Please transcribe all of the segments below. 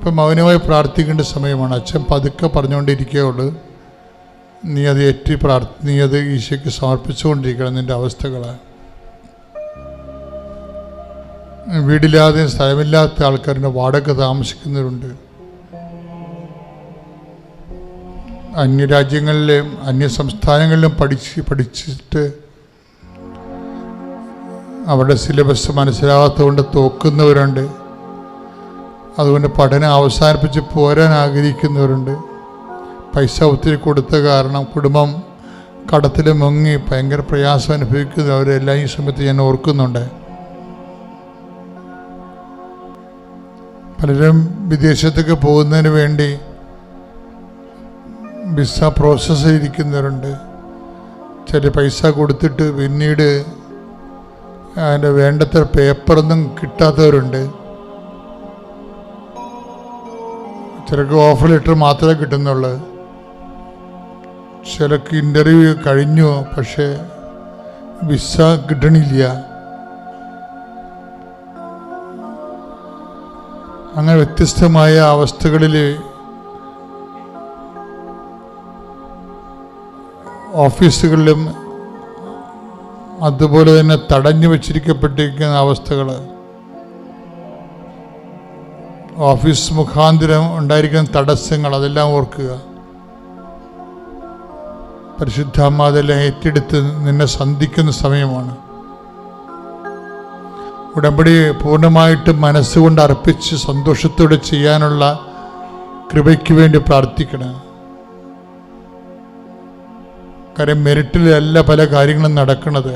ഇപ്പം മൗനമായി പ്രാർത്ഥിക്കേണ്ട സമയമാണ്. അച്ഛൻ പതുക്കെ പറഞ്ഞുകൊണ്ടിരിക്കുകയുള്ളൂ. നീ അത് നീ അത് ഈശോയ്ക്ക് സമർപ്പിച്ചുകൊണ്ടിരിക്കണം. നിൻ്റെ അവസ്ഥകൾ വീടില്ലാതെ സ്ഥലമില്ലാത്ത ആൾക്കാരുടെ വാടക താമസിക്കുന്നവരുണ്ട്. അന്യരാജ്യങ്ങളിലും അന്യ സംസ്ഥാനങ്ങളിലും പഠിച്ചിട്ട് അവരുടെ സിലബസ് മനസ്സിലാകാത്തതുകൊണ്ട് തോക്കുന്നവരുണ്ട്. അതുകൊണ്ട് പഠനം അവസാനിപ്പിച്ച് പോരാൻ ആഗ്രഹിക്കുന്നവരുണ്ട്. പൈസ ഒത്തിരി കൊടുത്ത കാരണം കുടുംബം കടത്തിൽ മുങ്ങി ഭയങ്കര പ്രയാസം അനുഭവിക്കുന്നവരെല്ലാം ഈ സമയത്ത് ഞാൻ ഓർക്കുന്നുണ്ട്. പലരും വിദേശത്തേക്ക് പോകുന്നതിന് വേണ്ടി വിസ പ്രോസസ്സ് ഇരിക്കുന്നവരുണ്ട്. ചില പൈസ കൊടുത്തിട്ട് പിന്നീട് അതിൻ്റെ വേണ്ടത്ര പേപ്പറൊന്നും കിട്ടാത്തവരുണ്ട്. ചിലർക്ക് ഓഫർ ലെറ്റർ മാത്രമേ കിട്ടുന്നുള്ളൂ. ചിലർക്ക് ഇൻ്റർവ്യൂ കഴിഞ്ഞു, പക്ഷേ വിസ കിട്ടണില്ല. അങ്ങനെ വ്യത്യസ്തമായ അവസ്ഥകളിൽ ഓഫീസുകളിലും അതുപോലെ തന്നെ തടഞ്ഞു വച്ചിരിക്കപ്പെട്ടിരിക്കുന്ന അവസ്ഥകൾ, ഓഫീസ് മുഖാന്തരം ഉണ്ടായിരിക്കുന്ന തടസ്സങ്ങൾ, അതെല്ലാം ഓർക്കുക. പരിശുദ്ധാമ്മ അതെല്ലാം ഏറ്റെടുത്ത് നിന്നെ സന്ധിക്കുന്ന സമയമാണ്. ഉടമ്പടി പൂർണ്ണമായിട്ട് മനസ്സുകൊണ്ട് അർപ്പിച്ച് സന്തോഷത്തോടെ ചെയ്യാനുള്ള കൃപയ്ക്ക് വേണ്ടി പ്രാർത്ഥിക്കണം. കാര്യം മെറിറ്റിലല്ല പല കാര്യങ്ങളും നടക്കുന്നത്.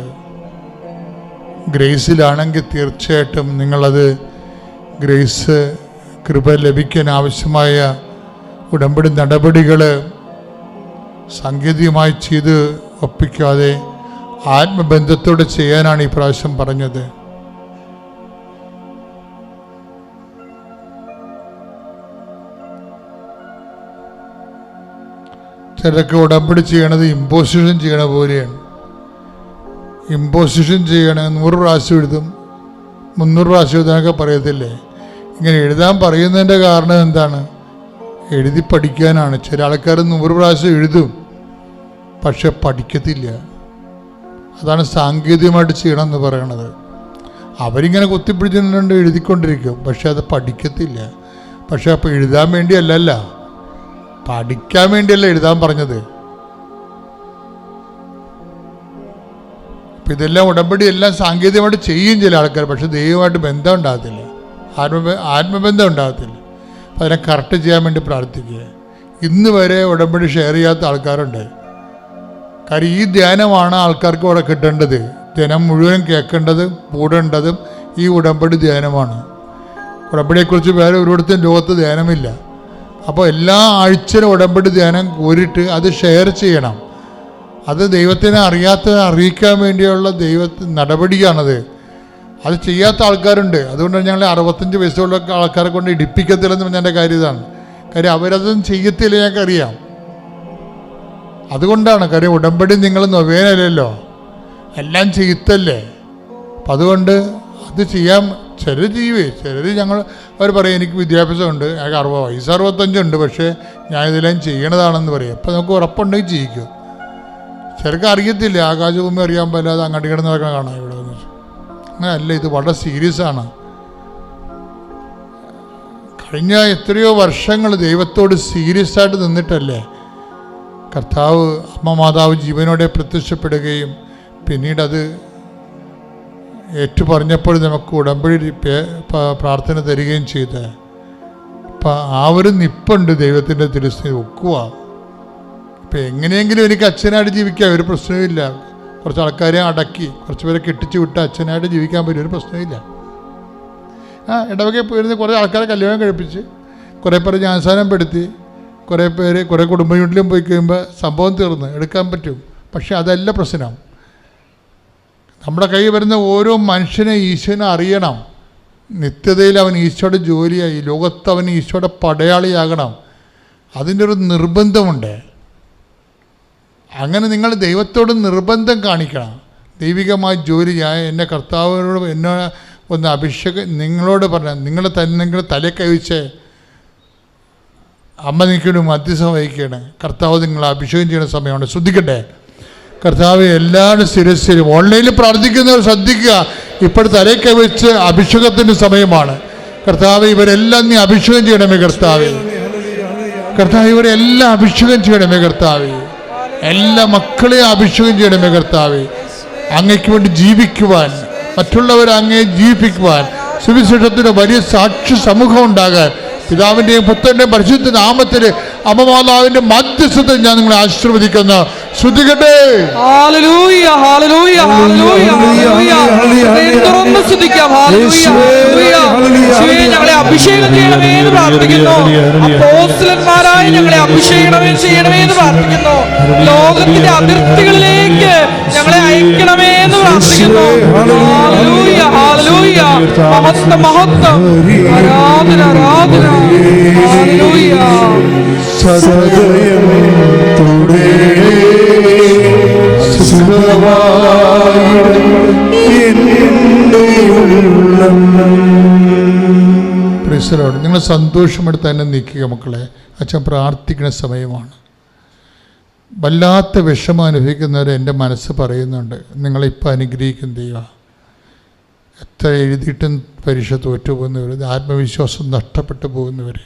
ഗ്രേസിലാണെങ്കിൽ തീർച്ചയായിട്ടും നിങ്ങളത് ഗ്രേസ് കൃപ ലഭിക്കാൻ ആവശ്യമായ ഉടമ്പടി നടപടികൾ സാങ്കേതികമായി ചെയ്ത് ഒപ്പിക്കാതെ ആത്മബന്ധത്തോടെ ചെയ്യാനാണ് ഈ പ്രാവശ്യം പറഞ്ഞത്. ചിലർക്ക് ഉടമ്പടി ചെയ്യണത് ഇമ്പോസിഷൻ ചെയ്യണ പോലെയാണ്. ഇമ്പോസിഷൻ ചെയ്യണ 100 പ്രാവശ്യം എഴുതും, 300 പ്രാവശ്യം എഴുതാനൊക്കെ പറയത്തില്ലേ? ഇങ്ങനെ എഴുതാൻ പറയുന്നതിൻ്റെ കാരണം എന്താണ്? എഴുതി പഠിക്കാനാണ്. ചില ആൾക്കാർ 100 പ്രാവശ്യം എഴുതും, പക്ഷെ പഠിക്കത്തില്ല. അതാണ് സാങ്കേതികമായിട്ട് ചെയ്യണമെന്ന് പറയണത്. അവരിങ്ങനെ കുത്തിപ്പിടിച്ചിട്ടുണ്ട് എഴുതിക്കൊണ്ടിരിക്കും, പക്ഷെ അത് പഠിക്കത്തില്ല. പക്ഷെ അപ്പോൾ എഴുതാൻ വേണ്ടിയല്ലല്ല, പഠിക്കാൻ വേണ്ടിയല്ല എഴുതാൻ പറഞ്ഞത്. അപ്പം ഇതെല്ലാം ഉടമ്പടി എല്ലാം സാങ്കേതികമായിട്ട് ചെയ്യും ചില ആൾക്കാർ, പക്ഷെ ദൈവമായിട്ട് ബന്ധം ഉണ്ടാകത്തില്ല, ആത്മബന്ധം ഉണ്ടാകത്തില്ല. അപ്പം അതിനെ കറക്റ്റ് ചെയ്യാൻ വേണ്ടി പ്രാർത്ഥിക്കുക. ഇന്ന് വരെ ഉടമ്പടി ഷെയർ ചെയ്യാത്ത ആൾക്കാരുണ്ട്. കാര്യം ഈ ധ്യാനമാണ് ആൾക്കാർക്ക് ഇവിടെ കിട്ടേണ്ടത്. ജനം മുഴുവൻ കേൾക്കേണ്ടതും കൂടേണ്ടതും ഈ ഉടമ്പടി ധ്യാനമാണ്. ഉടമ്പടിയെക്കുറിച്ച് വേറെ ഒരിടത്തും ലോകത്ത് ധ്യാനമില്ല. അപ്പോൾ എല്ലാ ആഴ്ചയിലും ഉടമ്പടി ധ്യാനം കൂരിട്ട് അത് ഷെയർ ചെയ്യണം. അത് ദൈവത്തിനെ അറിയിക്കാൻ വേണ്ടിയുള്ള നടപടിയാണത്. അത് ചെയ്യാത്ത ആൾക്കാരുണ്ട്. അതുകൊണ്ടാണ് ഞങ്ങൾ 65 വയസ്സുള്ള ആൾക്കാരെ കൊണ്ട് ഇടിപ്പിക്കത്തില്ലെന്ന് പറഞ്ഞതിൻ്റെ കാര്യം ഇതാണ്. കാര്യം അവരതൊന്നും ചെയ്യത്തില്ല, ഞങ്ങൾക്കറിയാം. അതുകൊണ്ടാണ്. കാര്യം ഉടമ്പടി നിങ്ങൾ നൊവേനല്ലോ, എല്ലാം ചെയ്യത്തല്ലേ. അപ്പം അതുകൊണ്ട് അത് ചെയ്യാൻ ചിലർ ചെയ്യുവേ. ചിലർ അവർ പറയും എനിക്ക് വിദ്യാഭ്യാസമുണ്ട്, ഞങ്ങൾക്ക് 60 വയസ്സ് 65 ഉണ്ട്, പക്ഷേ ഞാൻ ഇതെല്ലാം ചെയ്യണതാണെന്ന് പറയും. അപ്പം നമുക്ക് ഉറപ്പുണ്ടെങ്കിൽ ചെയ്യിക്കും. ചിലർക്ക് അറിയത്തില്ല, ആകാശഭൂമി അറിയാൻ പറ്റാതെ അങ്ങോട്ട് കിടന്ന് നടക്കണ കാണാം ഇവിടെ വന്ന്. അങ്ങനെയല്ല, ഇത് വളരെ സീരിയസ് ആണ്. കഴിഞ്ഞ എത്രയോ വർഷങ്ങൾ ദൈവത്തോട് സീരിയസ് ആയിട്ട് നിന്നിട്ടല്ലേ കർത്താവ് അമ്മ മാതാവ് ജീവനോടെ പ്രത്യക്ഷപ്പെടുകയും പിന്നീട് അത് ഏറ്റുപറഞ്ഞപ്പോൾ നമുക്ക് ഉടമ്പടി പ്രാർത്ഥന തരികയും ചെയ്ത്. അപ്പം ആ ഒരു നിപ്പുണ്ട് ദൈവത്തിൻ്റെ തിരുസ്ഥിതി ഒക്കുക. ഇപ്പം എങ്ങനെയെങ്കിലും എനിക്ക് അച്ഛനായിട്ട് ജീവിക്കാം, ഒരു പ്രശ്നവുമില്ല. കുറച്ച് ആൾക്കാരെ അടക്കി കുറച്ച് പേരെ കെട്ടിച്ച് വിട്ട് അച്ഛനായിട്ട് ജീവിക്കാൻ പറ്റും, ഒരു പ്രശ്നമില്ല. ഇടവകയിൽ പോയിരുന്ന് കുറേ ആൾക്കാരെ കല്യാണം കഴിപ്പിച്ച് കുറേ പേരെ ജ്ഞാനസ്നാനം പെടുത്തി കുറേ കുടുംബ യൂണിറ്റിലും പോയി കഴിയുമ്പോൾ സംഭവം തീർന്ന് എടുക്കാൻ പറ്റും. പക്ഷെ അതല്ല പ്രശ്നം. നമ്മുടെ കയ്യിൽ വരുന്ന ഓരോ മനുഷ്യനെ ഈശോനെ അറിയണം. നിത്യതയിൽ അവൻ ഈശോയുടെ ജോലിയായി, ലോകത്ത് അവൻ ഈശോയുടെ പടയാളിയാകണം. അതിൻ്റെ ഒരു നിർബന്ധമുണ്ട്. അങ്ങനെ നിങ്ങൾ ദൈവത്തോട് നിർബന്ധം കാണിക്കണം. ദൈവികമായ ജോലി എന്നെ കർത്താവിനോട് എന്നെ ഒന്ന് അഭിഷേകം നിങ്ങളോട് പറഞ്ഞാൽ നിങ്ങൾ തലയിൽ കഴിച്ച് അമ്മ നിൽക്കണു, മധ്യസ്ഥം വഹിക്കുകയാണ്. കർത്താവ് നിങ്ങൾ അഭിഷേകം ചെയ്യുന്ന സമയമാണ്. ശ്രദ്ധിക്കട്ടെ, കർത്താവ് എല്ലാവരും സ്ഥിരസ്ഥിരം ഓൺലൈനിൽ പ്രാർത്ഥിക്കുന്നവർ ശ്രദ്ധിക്കുക. ഇപ്പോഴത്തെ തലയ്ക്ക് വെച്ച് അഭിഷേകത്തിൻ്റെ സമയമാണ്. കർത്താവ് ഇവരെല്ലാം നീ അഭിഷേകം ചെയ്യണമേ കർത്താവ്. കർത്താവ് ഇവരെല്ലാം അഭിഷേകം ചെയ്യണമേ കർത്താവ്. എല്ലാ മക്കളെയും അഭിഷേകം ചെയ്യണമേ കർത്താവ്. അങ്ങയ്ക്ക് വേണ്ടി ജീവിക്കുവാൻ, മറ്റുള്ളവരെ അങ്ങയെ ജീവിപ്പിക്കുവാൻ, സുവിശേഷത്തിന് വലിയ സാക്ഷി സമൂഹം ഉണ്ടാകാൻ പിതാവിൻ്റെയും പുത്രൻ്റെയും പരിശുദ്ധ നാമത്തിൽ അമ്മമാതാവിൻ്റെ മധ്യസ്ഥത്തിൽ ഞാൻ നിങ്ങളെ ആശീർവദിക്കുന്നു. ശ്രദ്ധിക്കട്ടെ. ഞങ്ങളെ അഭിഷേകം ചെയ്യണമേ എന്ന് പ്രാർത്ഥിക്കുന്നു. അപ്പോസ്തലന്മാരായി ഞങ്ങളെ അഭിഷേകം ചെയ്യണമേ എന്ന് പ്രാർത്ഥിക്കുന്നു. ലോകത്തിന്റെ അതിർത്തികളിലേക്ക് ഞങ്ങളെ അയക്കണമേ എന്ന് പ്രാർത്ഥിക്കുന്നു. ഹല്ലേലൂയ, ഹല്ലേലൂയ, മഹത്വം, മഹത്വം, ആരാധന, ആരാധന. ഹല്ലേലൂയ. സദയമേ തുടരെ നിങ്ങൾ സന്തോഷമെടുത്ത് തന്നെ നിൽക്കുക മക്കളെ. അച്ഛൻ പ്രാർത്ഥിക്കുന്ന സമയമാണ്. വല്ലാത്ത വിഷമം അനുഭവിക്കുന്നവർ എൻ്റെ മനസ്സ് പറയുന്നുണ്ട്, നിങ്ങളിപ്പോൾ അനുഗ്രഹിക്കും ദൈവം. എത്ര എഴുതിയിട്ടും പരീക്ഷ തോറ്റുപോകുന്നവർ, ആത്മവിശ്വാസം നഷ്ടപ്പെട്ടു പോകുന്നവർ,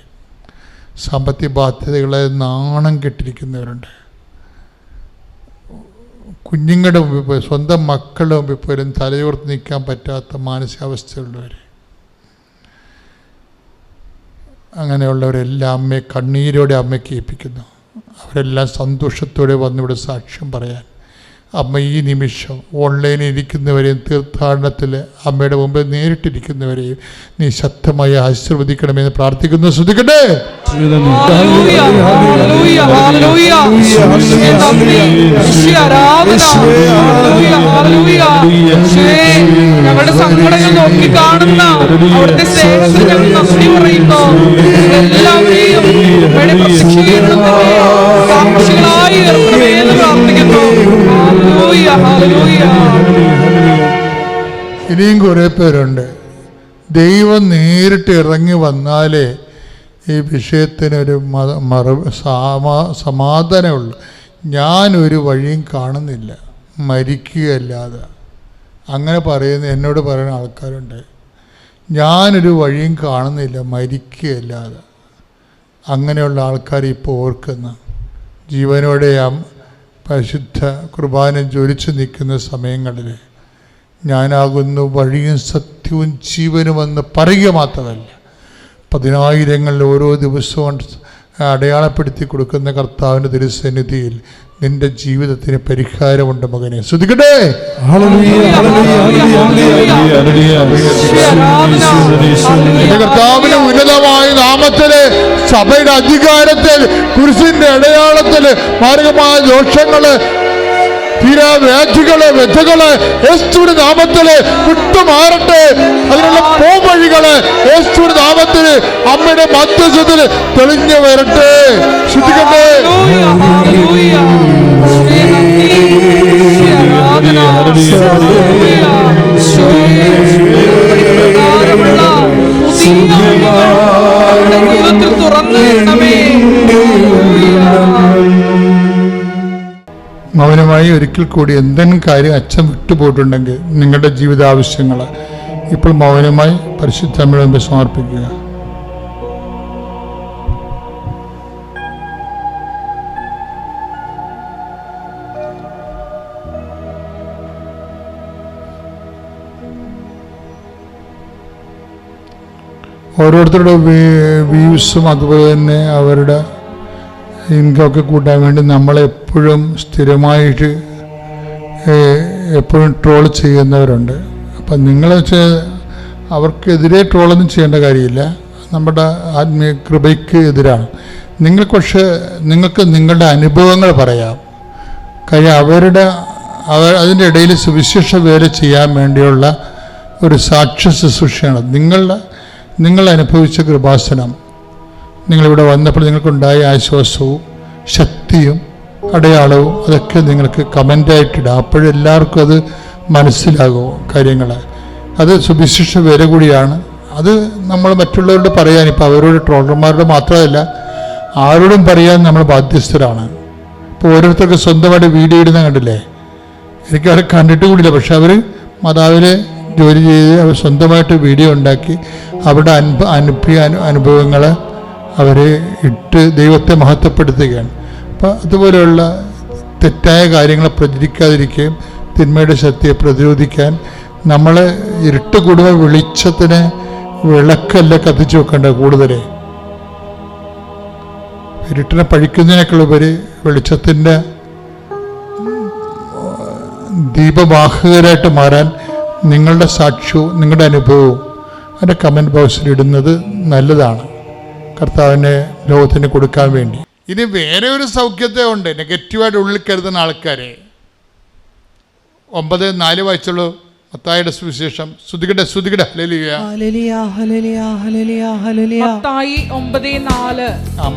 സാമ്പത്തിക ബാധ്യതകളെ നാണം കെട്ടിരിക്കുന്നവരുണ്ട്. കുഞ്ഞുങ്ങളുടെ മുമ്പിൽ പോയി, സ്വന്തം മക്കളുടെ മുമ്പിൽ പോലും തലയോർത്ത് നിൽക്കാൻ പറ്റാത്ത മാനസികാവസ്ഥയുള്ളവർ. അങ്ങനെയുള്ളവരെല്ലാം അമ്മയെ കണ്ണീരോടെ അമ്മയ്ക്ക് ഏൽപ്പിക്കുന്നു. അവരെല്ലാം സന്തോഷത്തോടെ വന്നിവിടെ സാക്ഷ്യം പറയാൻ. അമ്മ ഈ നിമിഷം ഓൺലൈനിൽ ഇരിക്കുന്നവരെയും തീർത്ഥാടനത്തിൽ അമ്മയുടെ മുമ്പിൽ നേരിട്ടിരിക്കുന്നവരെയും നീ ശക്തമായി ആശീർവദിക്കണമെന്ന് പ്രാർത്ഥിക്കുന്നു. ശ്രദ്ധിക്കട്ടെ. ഞങ്ങളുടെ സങ്കടങ്ങൾ നോക്കി കാണുന്ന അവിടുത്തെ സ്നേഹത്തിൽ ഞങ്ങൾ നന്ദി പറയുന്നു. എല്ലാവരെയും സാക്ഷികളായി ഏർപ്പെടണമേ എന്ന് പ്രാർത്ഥിക്കുന്നു. ഇനിയും കുറേ പേരുണ്ട്. ദൈവം നേരിട്ട് ഇറങ്ങി വന്നാലേ ഈ വിഷയത്തിനൊരു സമാധാനമുള്ളൂ. ഞാനൊരു വഴിയും കാണുന്നില്ല മരിക്കുകയല്ലാതെ. അങ്ങനെ എന്നോട് പറയുന്ന ആൾക്കാരുണ്ട്, ഞാനൊരു വഴിയും കാണുന്നില്ല മരിക്കുകയല്ലാതെ. അങ്ങനെയുള്ള ആൾക്കാർ ഇപ്പോൾ ഓർക്കുന്ന ജീവനോടെ പരിശുദ്ധ കുർബാന ജ്വലിച്ചു നിൽക്കുന്ന സമയങ്ങളിൽ ഞാനാകുന്നു വഴിയും സത്യവും ജീവനുമെന്ന് പറയുക മാത്രമല്ല, 10,000 ഓരോ ദിവസവും അടയാളപ്പെടുത്തി കൊടുക്കുന്ന കർത്താവിൻ്റെ തിരുസന്നിധിയിൽ നിന്റെ ജീവിതത്തിന് പരിഹാരമുണ്ട് മകനെ. ശ്രദ്ധിക്കട്ടെ. കർത്താവിന്റെ ഉന്നതമായ നാമത്തില്, സഭയുടെ അധികാരത്തിൽ, കുരിശിന്റെ അടയാളത്തില് മാരകമായ ദോഷങ്ങള്, തീരാവ്യാധികള്, വ്യഥകള് യേശുവിന്റെ നാമത്തില് വിട്ടുമാറട്ടെ. അതിനുള്ള പോംവഴികള് യേശുവിന്റെ നാമത്തില് അമ്മയുടെ മധ്യസ്ഥത്തില് തെളിഞ്ഞു വരട്ടെ. ശ്രദ്ധിക്കട്ടെ. മൗനമായി ഒരിക്കൽ കൂടി എന്തെങ്കിലും കാര്യം അച്ഛൻ വിട്ടുപോയിട്ടുണ്ടെങ്കിൽ നിങ്ങളുടെ ജീവിതാവശ്യങ്ങൾ ഇപ്പോൾ മൗനമായി പരിശുദ്ധ അമ്മയുടെ മുമ്പിൽ സമർപ്പിക്കുക. ഓരോരുത്തരുടെ വ്യൂസും അതുപോലെ തന്നെ അവരുടെ ഇൻകമൊക്കെ കൂട്ടാൻ വേണ്ടി നമ്മളെപ്പോഴും സ്ഥിരമായിട്ട് എപ്പോഴും ട്രോൾ ചെയ്യുന്നവരുണ്ട്. അപ്പം നിങ്ങൾ വെച്ചാൽ അവർക്കെതിരെ ട്രോളൊന്നും ചെയ്യേണ്ട കാര്യമില്ല, നമ്മുടെ ആത്മീയ കൃപയ്ക്ക് എതിരാണ്. നിങ്ങൾക്ക് നിങ്ങളുടെ അനുഭവങ്ങൾ പറയാം. കാര്യം അതിൻ്റെ ഇടയിൽ സുവിശേഷ വേല ചെയ്യാൻ വേണ്ടിയുള്ള ഒരു സാക്ഷ്യ ശുശ്രൂഷയാണ്. നിങ്ങൾ അനുഭവിച്ച കൃപാസനം, നിങ്ങളിവിടെ വന്നപ്പോൾ നിങ്ങൾക്കുണ്ടായ ആശ്വാസവും ശക്തിയും അടയാളവും അതൊക്കെ നിങ്ങൾക്ക് കമൻ്റായിട്ടിടാം. അപ്പോഴെല്ലാവർക്കും അത് മനസ്സിലാകും കാര്യങ്ങൾ. അത് സുവിശേഷ വേല കൂടിയാണ്. അത് നമ്മൾ മറ്റുള്ളവരോട് പറയാൻ, ഇപ്പോൾ അവരോട് ട്രോളർമാരോട് മാത്രമല്ല ആരോടും പറയാൻ നമ്മൾ ബാധ്യസ്ഥരാണ്. ഇപ്പോൾ ഓരോരുത്തർക്ക് സ്വന്തമായിട്ട് വീഡിയോ ഇടുന്ന കണ്ടില്ലേ? എനിക്ക് അവരെ കണ്ടിട്ട് കൂടിയില്ല, പക്ഷെ അവർ മാതാവിലെ ജോലി ചെയ്ത് അവർ സ്വന്തമായിട്ട് വീഡിയോ ഉണ്ടാക്കി അവരുടെ അനുഭവങ്ങൾ അവർ ഇട്ട് ദൈവത്തെ മഹത്വപ്പെടുത്തുകയാണ്. അപ്പം അതുപോലെയുള്ള തെറ്റായ കാര്യങ്ങളെ പ്രചരിക്കാതിരിക്കുകയും തിന്മയുടെ ശക്തിയെ പ്രതിരോധിക്കാൻ നമ്മൾ ഇരുട്ട് കൂടുമ്പോൾ വെളിച്ചത്തിന് വിളക്കല്ല കത്തിച്ചു വെക്കേണ്ടത്. കൂടുതൽ ഇരുട്ടിനെ പഴിക്കുന്നതിനേക്കാളുപരി വെളിച്ചത്തിൻ്റെ ദീപവാഹകരായിട്ട് മാറാൻ നിങ്ങളുടെ സാക്ഷ്യവും നിങ്ങളുടെ അനുഭവവും അതിൻ്റെ കമൻറ്റ് ബോക്സിൽ ഇടുന്നത് നല്ലതാണ്, കർത്താവിനെ ലോകത്തിന് കൊടുക്കാൻ വേണ്ടി. ഇനി വേറെ ഒരു സൗഖ്യത്തെ ഉണ്ട് നെഗറ്റീവായിട്ട് ഉള്ളിൽ കരുതുന്ന ആൾക്കാരെ. 9:4 വായിച്ചുള്ളൂ മത്തായിയുടെ സുവിശേഷം. ശ്രുതികടെ ഹല്ലേലൂയ. മത്തായി 9:4.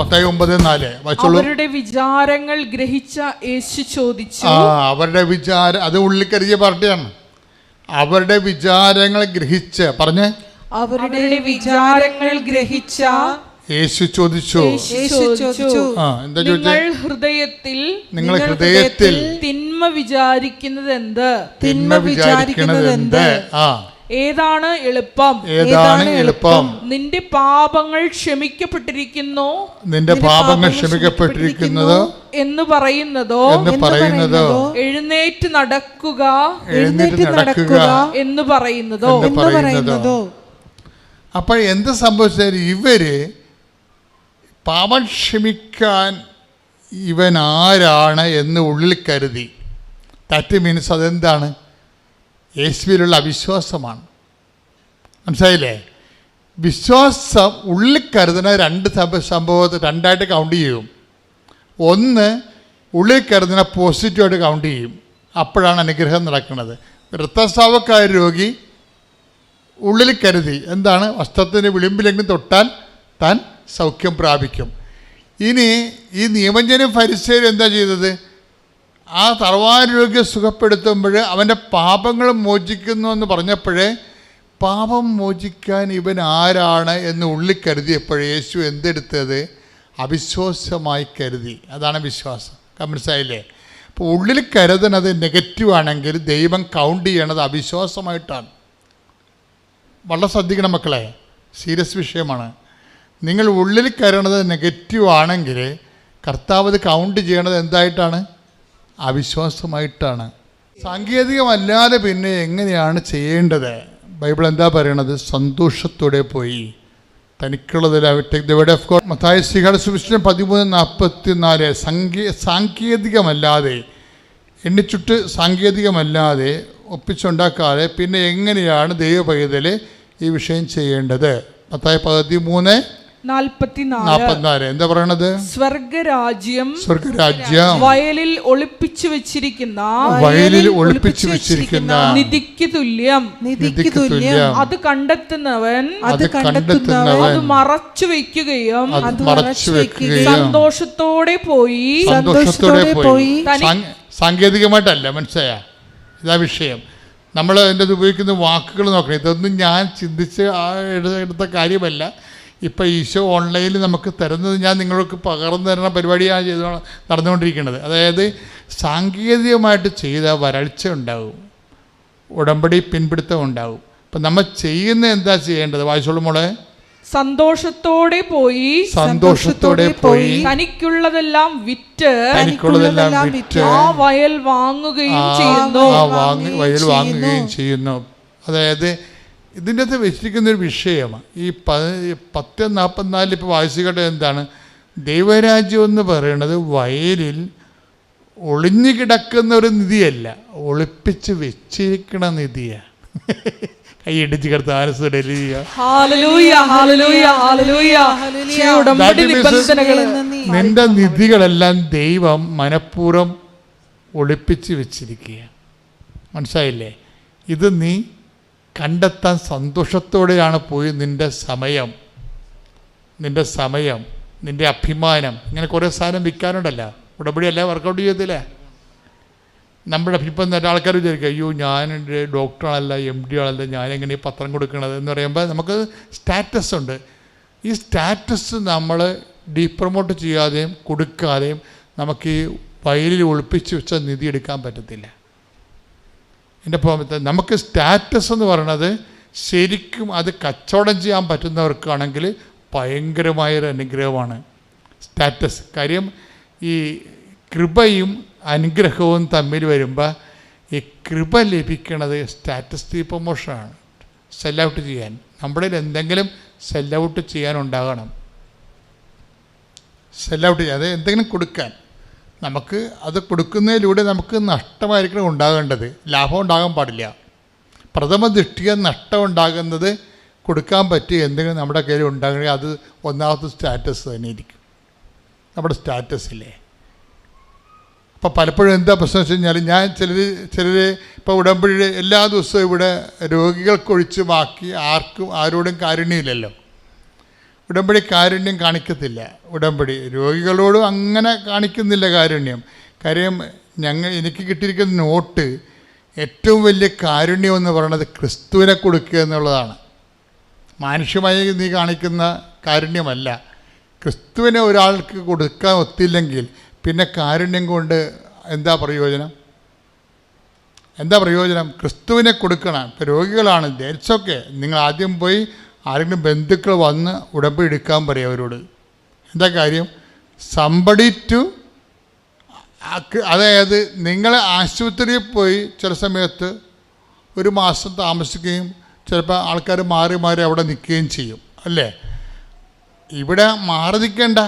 മത്തായി 9:4 വായിച്ചുള്ളൂ. അവരുടെ വിചാരങ്ങൾ ഗ്രഹിച്ച യേശു ചോദിച്ചു. അവരുടെ വിചാരം, അത് ഉള്ളിൽ കരുതിയ പാർട്ടിയാണ്. അവരുടെ വിചാരങ്ങൾ ഗ്രഹിച്ച് പറഞ്ഞേ. അവരുടെ വിചാരങ്ങൾ ഗ്രഹിച്ച യേശു ചോദിച്ചു. എന്താ ചോദിച്ചത്? നിങ്ങൾ ഹൃദയത്തിൽ തിന്മ വിചാരിക്കുന്നത് എന്ത്? തിന്മ വിചാരിക്കുന്നത് എന്ത്? ഏതാണ് എളുപ്പം? നിന്റെ പാപങ്ങൾ ക്ഷമിക്കപ്പെട്ടിരിക്കുന്നു, നിന്റെ പാപങ്ങൾ ക്ഷമിക്കപ്പെട്ടിരിക്കുന്നത് എന്ന് പറയുന്നതോ എഴുന്നേറ്റ് നടക്കുക എന്ന് പറയുന്നതോ? അപ്പോൾ എന്ത് സംഭവിച്ചാൽ ഇവര് പാപം ക്ഷമിക്കാൻ ഇവൻ ആരാണ് എന്ന് ഉള്ളിൽ കരുതി. ദാറ്റ് മീൻസ് അതെന്താണ്? യേശുവിലുള്ള അവിശ്വാസമാണ്. മനസ്സിലായില്ലേ? വിശ്വാസം ഉള്ളിൽ കരുതുന്ന രണ്ട് സംഭവത്തെ രണ്ടായിട്ട് കൗണ്ട് ചെയ്യും. ഒന്ന്, ഉള്ളിൽ കരുതുന്ന പോസിറ്റീവായിട്ട് കൗണ്ട് ചെയ്യും. അപ്പോഴാണ് അനുഗ്രഹം നടക്കുന്നത്. രക്തസ്രാവക്കാര രോഗി ഉള്ളിൽ കരുതി എന്താണ്? വസ്ത്രത്തിന് വിളിമ്പിലെങ്കിലും തൊട്ടാൽ താൻ സൗഖ്യം പ്രാപിക്കും. ഇനി ഈ നിയമജ്ഞനും ഫരിസേരും എന്താ ചെയ്തത്? ആ തറവാട് രോഗിയെ സുഖപ്പെടുത്തുമ്പോൾ അവൻ്റെ പാപങ്ങൾ മോചിക്കുന്നു എന്ന് പറഞ്ഞപ്പോഴേ പാപം മോചിക്കാൻ ഇവൻ ആരാണ് എന്ന് ഉള്ളിൽ കരുതിയപ്പോഴേ യേശു എന്തെടുത്തത്? അവിശ്വാസമായി കരുതി. അതാണ് വിശ്വാസം. മനസ്സിലായില്ലേ? അപ്പോൾ ഉള്ളിൽ കരുതുന്നത് നെഗറ്റീവ് ആണെങ്കിൽ ദൈവം കൗണ്ട് ചെയ്യണത് അവിശ്വാസമായിട്ടാണ്. വളരെ ശ്രദ്ധിക്കണം മക്കളെ, സീരിയസ് വിഷയമാണ്. നിങ്ങൾ ഉള്ളിൽ കയറണത് നെഗറ്റീവ് ആണെങ്കിൽ കർത്താവ് അത് കൗണ്ട് ചെയ്യണത് എന്തായിട്ടാണ്? അവിശ്വാസമായിട്ടാണ്. സാങ്കേതികമല്ലാതെ പിന്നെ എങ്ങനെയാണ് ചെയ്യേണ്ടത്? ബൈബിൾ എന്താ പറയണത്? സന്തോഷത്തോടെ പോയി തനിക്കുള്ളതിലാവട്ടെ. മത്തായി സുവിശേഷം 13:44 സാങ്കേതികമല്ലാതെ എണ്ണിച്ചുട്ട് സാങ്കേതികമല്ലാതെ ഒപ്പിച്ചുണ്ടാക്കാതെ പിന്നെ എങ്ങനെയാണ് ദൈവപൈതൽ ഈ വിഷയം ചെയ്യേണ്ടത്? മത്തായി 13:44 എന്താ പറയണത്? സ്വർഗരാജ്യം വയലിൽ ഒളിപ്പിച്ചു വെച്ചിരിക്കുന്ന നിധിക്ക് തുല്യം. അത് കണ്ടെത്തുന്നവൻ അത് മറച്ചു വെക്കുകയും സന്തോഷത്തോടെ പോയി. സാങ്കേതികമായിട്ടല്ല, മനസ്സിലായ? ഇതാ വിഷയം. നമ്മൾ അതിൻ്റെ അത് ഉപയോഗിക്കുന്ന വാക്കുകൾ നോക്കണം. ഇതൊന്നും ഞാൻ ചിന്തിച്ച് എടുത്ത കാര്യമല്ല. ഇപ്പം ഈശോ ഓൺലൈനിൽ നമുക്ക് തരുന്നത് ഞാൻ നിങ്ങൾക്ക് പകർന്നു തരുന്ന പരിപാടിയാണ് നടന്നുകൊണ്ടിരിക്കുന്നത്. അതായത് സാങ്കേതികമായിട്ട് ചെയ്ത വരൾച്ച ഉണ്ടാകും, ഉടമ്പടി പിൻപിടുത്തം ഉണ്ടാകും. അപ്പം നമ്മൾ ചെയ്യുന്ന എന്താ ചെയ്യേണ്ടത്? വായിച്ചോളൂ മോളെ. സന്തോഷത്തോടെ പോയി തനിക്കുള്ളതെല്ലാം വിറ്റ് ആ വയൽ വാങ്ങുകയും ചെയ്യുന്നു. അതായത് ഇതിൻ്റെ അകത്ത് വെച്ചിരിക്കുന്നൊരു വിഷയമാണ്. ഈ 10:44 ഇപ്പോൾ വായിച്ചുകേട്ടത് എന്താണ്? ദൈവരാജ്യം എന്ന് പറയുന്നത് വയലിൽ ഒളിഞ്ഞു കിടക്കുന്ന ഒരു നിധിയല്ല, ഒളിപ്പിച്ച് വെച്ചിരിക്കണ നിധിയാണ്. കൈയടിച്ച് നിന്റെ നിധികളെല്ലാം ദൈവം മനഃപൂർവ്വം ഒളിപ്പിച്ച് വെച്ചിരിക്കുകയാണ്. മനസ്സിലായില്ലേ? ഇത് നീ കണ്ടെത്താൻ സന്തോഷത്തോടെയാണ് പോയി. നിന്റെ സമയം, നിന്റെ അഭിമാനം, ഇങ്ങനെ കുറേ സാധനം വിൽക്കാനുണ്ടല്ലോ. ഉടമ്പടിയല്ല, വർക്കൗട്ട് ചെയ്യത്തില്ല. നമ്മുടെ ഇപ്പം ആൾക്കാർ വിചാരിക്കുക, അയ്യോ ഞാൻ ഡോക്ടറാണല്ല, MD ആണല്ല, ഞാനെങ്ങനെ പത്രം കൊടുക്കണത് എന്ന് പറയുമ്പോൾ നമുക്ക് സ്റ്റാറ്റസ് ഉണ്ട്. ഈ സ്റ്റാറ്റസ് നമ്മൾ ഡീപ്രമോട്ട് ചെയ്യാതെയും കൊടുക്കാതെയും നമുക്ക് ഈ വയലിൽ ഒളിപ്പിച്ച് വെച്ച നിധി എടുക്കാൻ പറ്റത്തില്ല. എൻ്റെ പോകത്തെ നമുക്ക് സ്റ്റാറ്റസ് എന്ന് പറയുന്നത് ശരിക്കും അത് കച്ചവടം ചെയ്യാൻ പറ്റുന്നവർക്കാണെങ്കിൽ ഭയങ്കരമായൊരു അനുഗ്രഹമാണ് സ്റ്റാറ്റസ്. കാര്യം ഈ കൃപയും അനുഗ്രഹവും തമ്മിൽ വരുമ്പോൾ ഈ കൃപ ലഭിക്കുന്നത് സ്റ്റാറ്റസ് പ്രൊമോഷനാണ്. സെല്ലൗട്ട് ചെയ്യാൻ നമ്മുടെ എന്തെങ്കിലും സെല്ലൗട്ട് ചെയ്യാനുണ്ടാകണം. സെല്ലൗട്ട് ചെയ്യാതെ എന്തെങ്കിലും കൊടുക്കാൻ നമുക്ക് അത് കൊടുക്കുന്നതിലൂടെ നമുക്ക് നഷ്ടമായിരിക്കണം ഉണ്ടാകേണ്ടത്, ലാഭം ഉണ്ടാകാൻ പാടില്ല. പ്രഥമ ദൃഷ്ടിയ നഷ്ടം ഉണ്ടാകുന്നത് കൊടുക്കാൻ പറ്റിയ എന്തെങ്കിലും നമ്മുടെ കയ്യിൽ ഉണ്ടാകണമെങ്കിൽ അത് ഒന്നാമത്തെ സ്റ്റാറ്റസ് തന്നെ ഇരിക്കും, നമ്മുടെ സ്റ്റാറ്റസില്ലേ. അപ്പോൾ പലപ്പോഴും എന്താ പ്രശ്നം വെച്ച് കഴിഞ്ഞാൽ ഞാൻ ചിലർ ഇപ്പോൾ ഉടമ്പടി എല്ലാ ദിവസവും ഇവിടെ രോഗികൾക്കൊഴിച്ച് ബാക്കി ആരോടും കാരുണ്യമില്ലല്ലോ. ഉടമ്പടി കാരുണ്യം കാണിക്കത്തില്ല. ഉടമ്പടി രോഗികളോടും അങ്ങനെ കാണിക്കുന്നില്ല കാരുണ്യം. കാര്യം എനിക്ക് കിട്ടിയിരിക്കുന്ന നോട്ട് ഏറ്റവും വലിയ കാരുണ്യം എന്ന് പറയുന്നത് ക്രിസ്തുവിനെ കൊടുക്കുക എന്നുള്ളതാണ്. മാനുഷ്യമായി നീ കാണിക്കുന്ന കാരുണ്യമല്ല. ക്രിസ്തുവിനെ ഒരാൾക്ക് കൊടുക്കാൻ ഒത്തില്ലെങ്കിൽ പിന്നെ കാരുണ്യം കൊണ്ട് എന്താ പ്രയോജനം? ക്രിസ്തുവിനെ കൊടുക്കണം. ഇപ്പോൾ രോഗികളാണ്, ദേത്സൊക്കെ നിങ്ങൾ ആദ്യം പോയി ആരെങ്കിലും ബന്ധുക്കൾ വന്ന് ഉടമ്പടി എടുക്കാൻ പറയും അവരോട്. എന്താ കാര്യം? സംബഡി ടു, അതായത് നിങ്ങൾ ആശുപത്രിയിൽ പോയി ചില സമയത്ത് ഒരു മാസം താമസിക്കുകയും ചിലപ്പോൾ ആൾക്കാർ മാറി മാറി അവിടെ നിൽക്കുകയും ചെയ്യും അല്ലേ. ഇവിടെ മാറി നിൽക്കേണ്ട,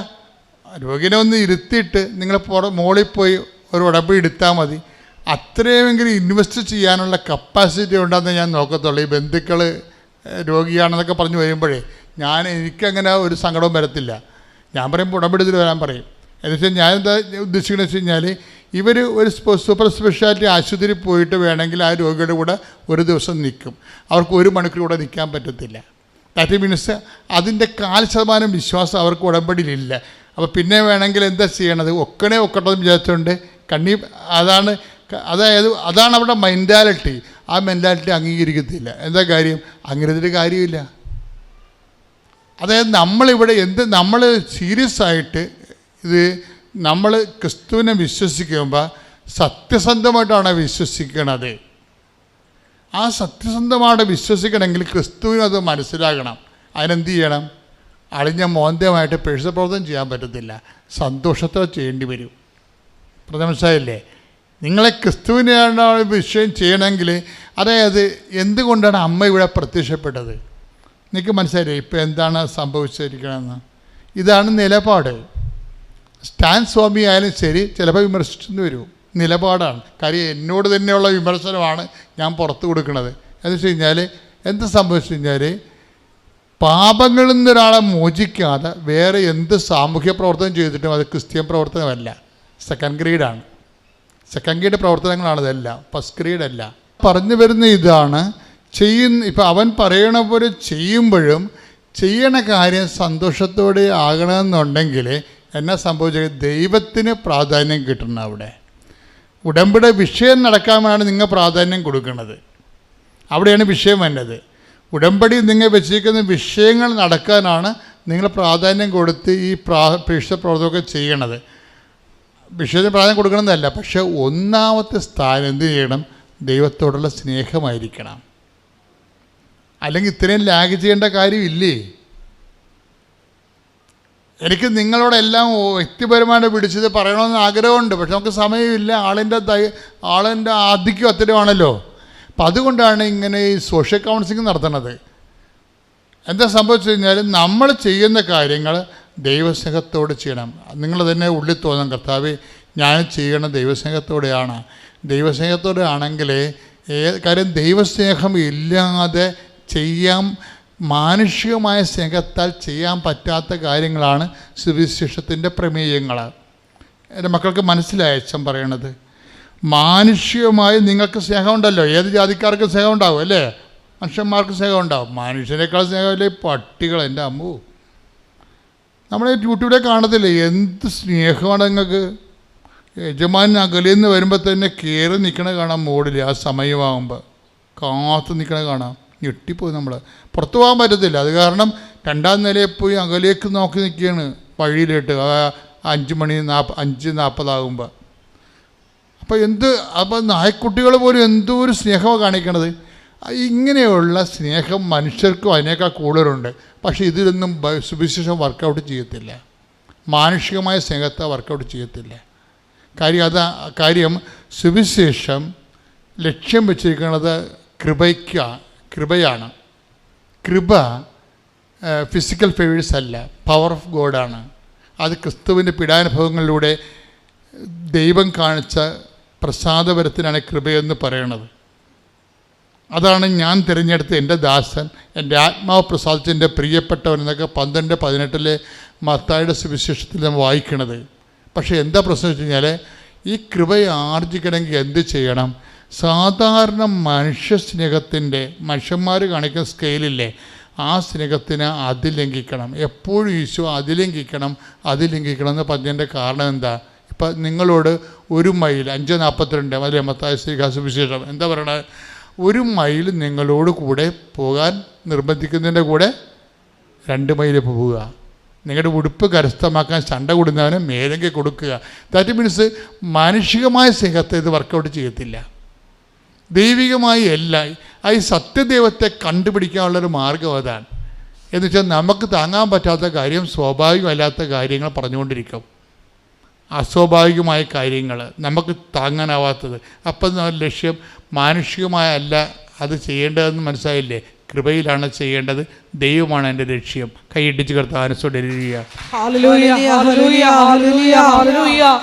രോഗിനെ ഒന്ന് ഇരുത്തിയിട്ട് നിങ്ങൾ മോളിൽ പോയി ഒരു ഉടമ്പടി എടുത്താൽ മതി. അത്രയുമെങ്കിലും ഇൻവെസ്റ്റ് ചെയ്യാനുള്ള കപ്പാസിറ്റി ഉണ്ടെന്ന് ഞാൻ നോക്കത്തുള്ളൂ. ഈ ബന്ധുക്കൾ രോഗിയാണെന്നൊക്കെ പറഞ്ഞു വരുമ്പോഴേ എനിക്കങ്ങനെ ഒരു സങ്കടവും വരത്തില്ല. ഞാൻ പറയുമ്പോൾ ഉടമ്പടിയിൽ വരാൻ പറയും. എന്ന് വെച്ചാൽ ഞാൻ എന്താ ഉദ്ദേശിക്കുന്നത് വെച്ച് കഴിഞ്ഞാൽ ഇവർ ഒരു സൂപ്പർ സ്പെഷ്യാലിറ്റി ആശുപത്രിയിൽ പോയിട്ട് വേണമെങ്കിൽ ആ രോഗിയുടെ കൂടെ ഒരു ദിവസം നിൽക്കും. അവർക്ക് 1 മണിക്കൂർ കൂടെ നിൽക്കാൻ പറ്റത്തില്ല. ദാറ്റ് മീൻസ് അതിൻ്റെ 4% വിശ്വാസം അവർക്ക് ഉടമ്പടിയിലില്ല. അപ്പോൾ പിന്നെ വേണമെങ്കിൽ എന്താ ചെയ്യണത്? ഒക്കട്ടെന്ന് വിചാരിച്ചുകൊണ്ട് അതാണ് അവരുടെ മെൻറ്റാലിറ്റി. ആ മെൻറ്റാലിറ്റി അംഗീകരിക്കത്തില്ല. എന്താ കാര്യം? അംഗീകരിച്ചിട്ട് കാര്യമില്ല. അതായത് നമ്മൾ സീരിയസ് ആയിട്ട് നമ്മൾ ക്രിസ്തുവിനെ വിശ്വസിക്കുമ്പോൾ സത്യസന്ധമായിട്ടാണ് വിശ്വസിക്കണത്. ആ സത്യസന്ധമായിട്ട് വിശ്വസിക്കണമെങ്കിൽ ക്രിസ്തുവിനും അത് മനസ്സിലാകണം. അതിനെന്ത് ചെയ്യണം? അളിഞ്ഞ മോന്തമായിട്ട് പ്രവർത്തനം ചെയ്യാൻ പറ്റത്തില്ല, സന്തോഷത്തോടെ ചെയ്യേണ്ടി വരും. മനസ്സിലായില്ലേ? നിങ്ങളെ ക്രിസ്തുവിനെയാണ് വിഷയം ചെയ്യണമെങ്കിൽ, അതായത് എന്തുകൊണ്ടാണ് അമ്മ ഇവിടെ പ്രത്യക്ഷപ്പെട്ടത് നിങ്ങൾക്ക് മനസ്സിലായില്ലേ? ഇപ്പോൾ എന്താണ് സംഭവിച്ചിരിക്കണമെന്ന്? ഇതാണ് നിലപാട്. സ്റ്റാൻ സ്വാമി ആയാലും ശരി ചിലപ്പോൾ വിമർശിച്ചെന്ന് വരും. നിലപാടാണ്. കാര്യം എന്നോട് തന്നെയുള്ള വിമർശനമാണ് ഞാൻ പുറത്ത് കൊടുക്കുന്നത്. എന്ന് വെച്ച് കഴിഞ്ഞാൽ എന്ത് സംഭവിച്ചു കഴിഞ്ഞാൽ പാപങ്ങളിൽ നിന്നൊരാളെ മോചിക്കാതെ വേറെ എന്ത് സാമൂഹ്യ പ്രവർത്തനം ചെയ്തിട്ടും അത് ക്രിസ്ത്യൻ പ്രവർത്തനമല്ല, സെക്കൻഡ് ഗ്രേഡാണ്. സെക്കൻഡ് ഗ്രേഡ് പ്രവർത്തനങ്ങളാണിതെല്ലാം, ഫസ്റ്റ് ഗ്രേഡല്ല. പറഞ്ഞു വരുന്ന ഇതാണ് ഇപ്പം അവൻ പറയണ പോലെ ചെയ്യുമ്പോഴും ചെയ്യണ കാര്യം സന്തോഷത്തോടെ ആകണമെന്നുണ്ടെങ്കിൽ എന്നാ സംഭവിച്ചത്? ദൈവത്തിന് പ്രാധാന്യം കിട്ടണം. അവിടെ ഉടമ്പടി വിഷയം നടക്കാനാണ് നിങ്ങൾ പ്രാധാന്യം കൊടുക്കുന്നത്. അവിടെയാണ് വിഷയം വേണ്ടത്. ഉടമ്പടി നിങ്ങൾ വെച്ചിരിക്കുന്ന വിഷയങ്ങൾ നടക്കാനാണ് നിങ്ങൾ പ്രാധാന്യം കൊടുത്ത് ഈ പ്രവർത്തനമൊക്കെ ചെയ്യണത്. വിഷയത്തിന് പ്രാധാന്യം കൊടുക്കണമെന്നല്ല, പക്ഷേ ഒന്നാമത്തെ സ്ഥാനം എന്ത് ചെയ്യണം? ദൈവത്തോടുള്ള സ്നേഹമായിരിക്കണം. അല്ലെങ്കിൽ ഇത്രയും ലാഗ് ചെയ്യേണ്ട കാര്യമില്ലേ? എനിക്ക് നിങ്ങളോടെല്ലാം വ്യക്തിപരമായിട്ട് പിടിച്ചത് പറയണമെന്ന് ആഗ്രഹമുണ്ട്, പക്ഷെ നമുക്ക് സമയമില്ല. ആളിൻ്റെ ആധിക്യം അത്രയുമാണല്ലോ. അപ്പം അതുകൊണ്ടാണ് ഇങ്ങനെ ഈ സോഷ്യൽ കൗൺസിലിംഗ് നടത്തുന്നത്. എന്താ സംഭവിച്ചു കഴിഞ്ഞാൽ നമ്മൾ ചെയ്യുന്ന കാര്യങ്ങൾ ദൈവസ്നേഹത്തോടെ ചെയ്യണം. നിങ്ങൾ തന്നെ ഉള്ളിൽ തോന്നും, കർത്താവേ ഞാൻ ചെയ്യണം ദൈവസ്നേഹത്തോടെയാണ്. ദൈവസ്നേഹത്തോടെ ആണെങ്കിൽ കാര്യം ദൈവസ്നേഹം ഇല്ലാതെ മാനുഷികമായ സ്നേഹത്താൽ ചെയ്യാൻ പറ്റാത്ത കാര്യങ്ങളാണ് സുവിശേഷത്തിൻ്റെ പ്രമേയങ്ങൾ. എൻ്റെ മക്കൾക്ക് മനസ്സിലായ അച്ഛൻ പറയണത്? മാനുഷികമായി നിങ്ങൾക്ക് സ്നേഹമുണ്ടല്ലോ. ഏത് ജാതിക്കാർക്കും സ്നേഹം ഉണ്ടാവും അല്ലേ? മനുഷ്യന്മാർക്ക് സ്നേഹം ഉണ്ടാവും. മനുഷ്യനേക്കാൾ സ്നേഹമല്ലേ പട്ടികൾ. എൻ്റെ അമ്മു, നമ്മൾ യൂട്യൂബിലെ കാണത്തില്ലേ എന്ത് സ്നേഹമാണ് നിങ്ങൾക്ക്. യജമാൻ അകലിൽ നിന്ന് വരുമ്പോൾ തന്നെ കയറി നിൽക്കണ കാണാം മോഡിൽ. ആ സമയമാകുമ്പോൾ കാത്തു നിൽക്കണ കാണാം. ഞെട്ടിപ്പോയി. നമ്മൾ പുറത്തു പോകാൻ പറ്റത്തില്ല. അത് കാരണം 2ാം നിലയിൽ പോയി അകലേക്ക് നോക്കി നിൽക്കുകയാണ്. വഴിയിലിട്ട് 5:40 അപ്പോൾ നായ്ക്കുട്ടികൾ പോലും എന്തോ ഒരു സ്നേഹമാണ് കാണിക്കണത്. ഇങ്ങനെയുള്ള സ്നേഹം മനുഷ്യർക്കും അതിനേക്കാൾ കൂടുതലുണ്ട്. പക്ഷേ ഇതിലൊന്നും സുവിശേഷം വർക്കൗട്ട് ചെയ്യത്തില്ല. മാനുഷികമായ സ്നേഹത്തെ വർക്കൗട്ട് ചെയ്യത്തില്ല. കാര്യം സുവിശേഷം ലക്ഷ്യം വെച്ചിരിക്കുന്നത് കൃപയാണ്. കൃപ ഫിസിക്കൽ ഫേവേഴ്സ് അല്ല, പവർ ഓഫ് ഗോഡാണ്. അത് ക്രിസ്തുവിൻ്റെ പീഡാനുഭവങ്ങളിലൂടെ ദൈവം കാണിച്ച പ്രസാദപരത്തിനാണ് കൃപയെന്ന് പറയണത്. അതാണ് ഞാൻ തിരഞ്ഞെടുത്ത എൻ്റെ ദാസൻ, എൻ്റെ ആത്മാവ് പ്രസാദിച്ച എൻ്റെ പ്രിയപ്പെട്ടവൻ എന്നൊക്കെ 12:18 മത്തായിയുടെ സുവിശേഷത്തിൽ നമ്മൾ വായിക്കണത്. പക്ഷേ എന്താ പ്രശ്നം വെച്ച് കഴിഞ്ഞാൽ, ഈ കൃപയെ ആർജിക്കണമെങ്കിൽ എന്ത് ചെയ്യണം? സാധാരണ മനുഷ്യ സ്നേഹത്തിൻ്റെ മനുഷ്യന്മാർ കാണിക്കുന്ന സ്കെയിലില്ലേ, ആ സ്നേഹത്തിന് അതിലംഘിക്കണം. എപ്പോഴും ഈശോ അതിലംഘിക്കണം എന്ന് പറഞ്ഞതിൻ്റെ കാരണം എന്താ? ഇപ്പം നിങ്ങളോട് 1 മൈൽ 5:42 അല്ലെ മത്തായി സുവിശേഷം എന്താ പറയണത്? 1 മൈൽ നിങ്ങളോട് കൂടെ പോകാൻ നിർബന്ധിക്കുന്നതിൻ്റെ കൂടെ 2 മൈൽ പോവുക. നിങ്ങളുടെ ഉടുപ്പ് കരസ്ഥമാക്കാൻ ചണ്ട കൂടുന്നവന് മേലെങ്കിൽ കൊടുക്കുക. ദാറ്റ് മീൻസ് മാനുഷികമായ സ്നേഹത്തെ ഇത് വർക്കൗട്ട് ചെയ്യത്തില്ല. ദൈവികമായി അല്ല. ഈ സത്യദൈവത്തെ കണ്ടുപിടിക്കാനുള്ളൊരു മാർഗം അതാണ്. എന്ന് വെച്ചാൽ നമുക്ക് താങ്ങാൻ പറ്റാത്ത കാര്യം, സ്വാഭാവികമല്ലാത്ത കാര്യങ്ങൾ പറഞ്ഞുകൊണ്ടിരിക്കും. അസ്വാഭാവികമായ കാര്യങ്ങൾ നമുക്ക് താങ്ങാനാവാത്തത്. അപ്പം ലക്ഷ്യം മാനുഷികമായ അല്ല അത് ചെയ്യേണ്ടതെന്ന് മനസ്സിലായില്ലേ? കൃപയിലാണ് ചെയ്യേണ്ടത്. ദൈവമാണ് എൻ്റെ ലക്ഷ്യം. കൈയിടിച്ച് കർത്താവിനെ സ്തുതിക്കുക.